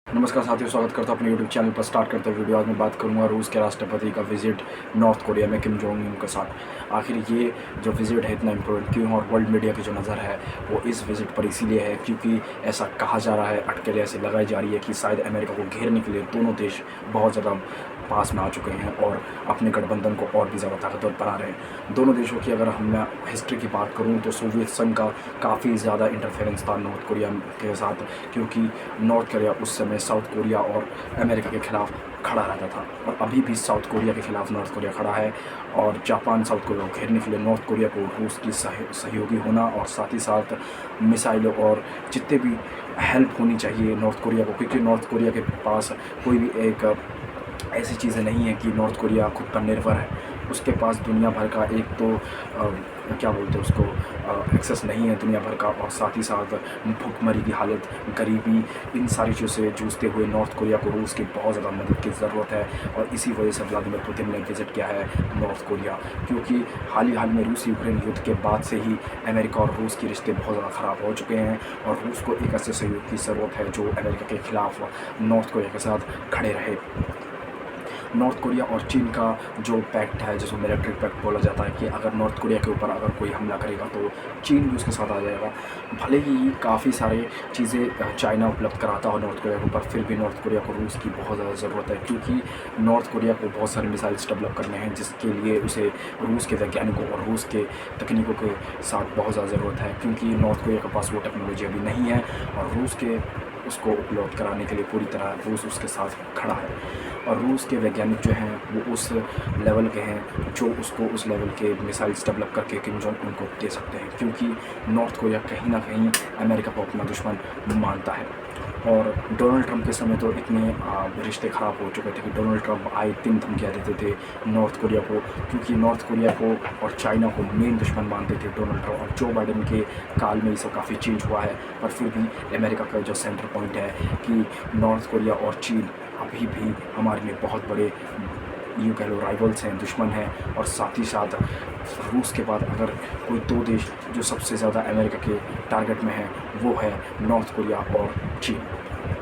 नमस्कार साथियों, स्वागत करता हूं अपने यूट्यूब चैनल पर। स्टार्ट करते हैं वीडियो। आज मैं बात करूंगा रूस के राष्ट्रपति का विजिट नॉर्थ कोरिया में किम जोंग उन के साथ। आखिर ये जो विजिट है इतना इम्पोर्टेंट क्यों, और वर्ल्ड मीडिया की जो नज़र है वो इस विजिट पर इसीलिए है क्योंकि ऐसा कहा जा रहा है, अटकलें ऐसी लगाई जा रही है कि शायद अमेरिका को घेरने के लिए दोनों देश बहुत ज़्यादा पास में आ चुके हैं और अपने गठबंधन को और भी ज़्यादा ताकतवर बना रहे हैं। दोनों देशों की अगर मैं हिस्ट्री की बात करूं तो सोवियत संघ का काफ़ी ज़्यादा इंटरफेरेंस था नॉर्थ कोरिया के साथ, क्योंकि नॉर्थ कोरिया उस समय साउथ कोरिया और अमेरिका के खिलाफ खड़ा रहता था, और अभी भी साउथ कोरिया के खिलाफ नॉर्थ कोरिया खड़ा है। और जापान साउथ कोरिया को घेरने के लिए नॉर्थ कोरिया को रूस की सहयोगी होना और साथ ही साथ मिसाइलों और जितने भी हेल्प होनी चाहिए नॉर्थ कोरिया को, क्योंकि नॉर्थ कोरिया के पास कोई भी एक ऐसी चीज़ें नहीं है कि नॉर्थ कोरिया खुद पर निर्भर है। उसके पास दुनिया भर का एक तो क्या बोलते हैं उसको, एक्सेस नहीं है दुनिया भर का, और साथ ही साथ भूखमरी की हालत, गरीबी, इन सारी चीज़ों से जूझते हुए नॉर्थ कोरिया को रूस की बहुत ज़्यादा मदद की ज़रूरत है। और इसी वजह से व्लादिमीर पुतिन ने विजिट किया है नॉर्थ कोरिया, क्योंकि हाल में रूस यूक्रेन युद्ध के बाद से ही अमेरिका और रूस के रिश्ते बहुत ज़्यादा ख़राब हो चुके हैं, और रूस को एक ऐसे सहयोग की ज़रूरत है जो अमेरिका के खिलाफ नॉर्थ कोरिया के साथ खड़े रहे। नॉर्थ कोरिया और चीन का जो पैक्ट है, जिसको मिलिट्री पैक्ट बोला जाता है, कि अगर नॉर्थ कोरिया के ऊपर अगर कोई हमला करेगा तो चीन भी उसके साथ आ जाएगा। भले ही काफ़ी सारे चीज़ें चाइना उपलब्ध कराता हो नॉर्थ कोरिया के ऊपर, फिर भी नॉर्थ कोरिया को रूस की बहुत ज़्यादा ज़रूरत है, क्योंकि नॉर्थ कोरिया को बहुत सारे मिसाइल्स डेवलप करने हैं, जिसके लिए उसे रूस के वैज्ञानिकों और रूस के तकनीकों के साथ बहुत ज़्यादा ज़रूरत है, क्योंकि नॉर्थ कोरिया के पास वो टेक्नोलॉजी अभी नहीं है, और रूस के उसको उपलब्ध कराने के लिए पूरी तरह रूस उसके साथ खड़ा है। और रूस के वैज्ञानिक जो हैं वो उस लेवल के हैं जो उसको उस लेवल के मिसाइल्स डेवलप करके किम जोंग उनको दे सकते हैं, क्योंकि नॉर्थ कोरिया कहीं ना कहीं अमेरिका को अपना दुश्मन मानता है। और डोनाल्ड ट्रंप के समय तो इतने रिश्ते ख़राब हो चुके थे कि डोनाल्ड ट्रंप आए दिन धमकियाँ देते थे नॉर्थ कोरिया को, क्योंकि नॉर्थ कोरिया को और चाइना को मेन दुश्मन मानते थे डोनाल्ड ट्रंप। और जो बाइडेन के काल में ये सब काफ़ी चेंज हुआ है, पर फिर भी अमेरिका का जो सेंटर पॉइंट है कि नॉर्थ कोरिया और चीन अभी भी हमारे लिए बहुत बड़े यूँ कह लो राइवल्स हैं, दुश्मन हैं। और साथ ही साथ रूस के बाद अगर कोई दो देश जो सबसे ज़्यादा अमेरिका के टारगेट में है वो है नॉर्थ कोरिया और चीन।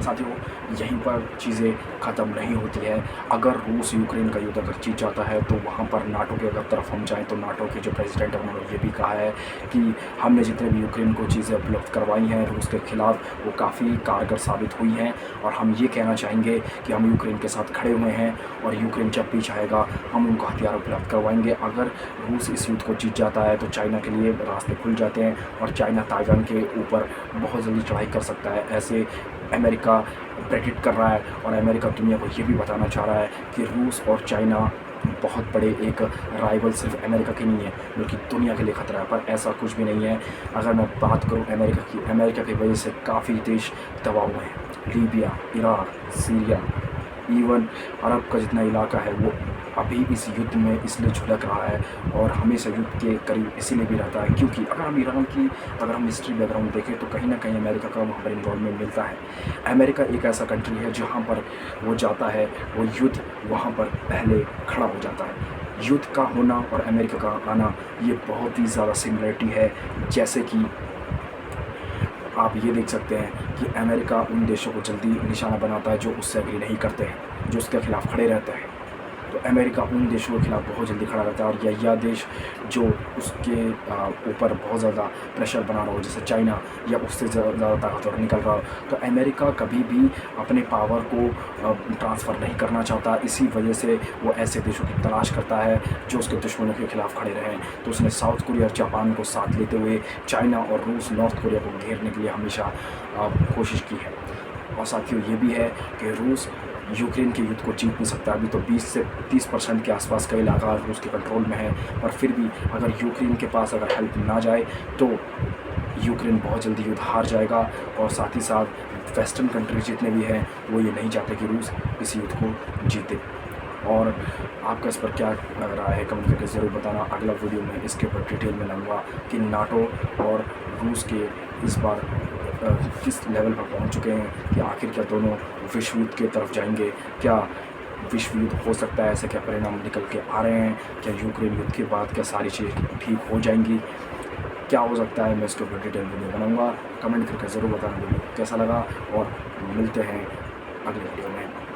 साथियों, यहीं पर चीज़ें ख़त्म नहीं होती है। अगर रूस यूक्रेन का युद्ध अगर जीत जाता है तो वहाँ पर नाटो की अगर तरफ हम जाएँ तो नाटो के जो प्रेसिडेंट है उन्होंने ये भी कहा है कि हमने जितने भी यूक्रेन को चीज़ें उपलब्ध करवाई हैं रूस के खिलाफ वो काफ़ी कारगर साबित हुई हैं, और हम ये कहना चाहेंगे कि हम यूक्रेन के साथ खड़े हुए हैं, और यूक्रेन जब भी चाहेगा हम उनको हथियार उपलब्ध करवाएंगे। अगर रूस इस युद्ध को जीत जाता है तो चाइना के लिए रास्ते खुल जाते हैं, और चाइना ताइवान के ऊपर बहुत जल्दी चढ़ाई कर सकता है, ऐसे अमेरिका प्रेडिक्ट कर रहा है। और अमेरिका दुनिया को ये भी बताना चाह रहा है कि रूस और चाइना बहुत बड़े एक राइवल सिर्फ अमेरिका के नहीं है बल्कि दुनिया के लिए ख़तरा है, पर ऐसा कुछ भी नहीं है। अगर मैं बात करूं अमेरिका की, अमेरिका की वजह से काफ़ी देश दबाव में हैं। लीबिया, इराक, सीरिया, इवन अरब का जितना इलाका है वो अभी इस युद्ध में इसलिए झुलक रहा है, और हमेशा युद्ध के करीब इसीलिए भी रहता है क्योंकि अगर हम ईरान की अगर हम हिस्ट्री बैकग्राउंड देखें तो कहीं ना कहीं अमेरिका का वहाँ पर इन्वॉल्वमेंट मिलता है। अमेरिका एक ऐसा कंट्री है जहाँ पर वो जाता है, वो युद्ध वहाँ पर पहले खड़ा हो जाता है। युद्ध का होना और अमेरिका का आना ये बहुत ही ज़्यादा सिमिलरिटी है। जैसे कि आप ये देख सकते हैं कि अमेरिका उन देशों को जल्दी निशाना बनाता है जो उससे एग्री नहीं करते हैं, जो उसके खिलाफ खड़े रहते हैं। तो अमेरिका उन देशों के खिलाफ बहुत जल्दी खड़ा रहता है, और यह देश जो उसके ऊपर बहुत ज़्यादा प्रेशर बना रहा हो, जैसे चाइना, या उससे ज़्यादा ताकतवर निकल रहा हो, तो अमेरिका कभी भी अपने पावर को ट्रांसफ़र नहीं करना चाहता। इसी वजह से वो ऐसे देशों की तलाश करता है जो उसके दुश्मनों के खिलाफ खड़े रहें। तो उसने साउथ कोरिया और जापान को साथ लेते हुए चाइना और रूस नॉर्थ कोरिया को घेरने के लिए हमेशा कोशिश की है। और साथियों, ये भी है कि रूस यूक्रेन के युद्ध को जीत नहीं सकता। अभी तो 20 से 30% के आसपास का इलाका रूस के कंट्रोल में है, पर फिर भी अगर यूक्रेन के पास अगर हेल्प ना जाए तो यूक्रेन बहुत जल्दी युद्ध हार जाएगा। और साथ ही साथ वेस्टर्न कंट्री जितने भी हैं वो ये नहीं चाहते कि रूस इस युद्ध को जीते। और आपका इस पर क्या लग रहा है कमेंट करके ज़रूर बताना। अगला वीडियो में इसके ऊपर डिटेल में लाऊंगा कि नाटो और रूस के इस बार किस लेवल पर पहुंच चुके हैं, कि आखिर क्या दोनों विश्व युद्ध की तरफ जाएंगे, क्या विश्व युद्ध हो सकता है, ऐसे क्या परिणाम निकल के आ रहे हैं, क्या यूक्रेन युद्ध के बाद क्या सारी चीज़ें ठीक हो जाएंगी, क्या हो सकता है। मैं इसके ऊपर डिटेल वीडियो बनाऊंगा। कमेंट करके ज़रूर बताना वीडियो कैसा लगा, और मिलते हैं अगले वीडियो में।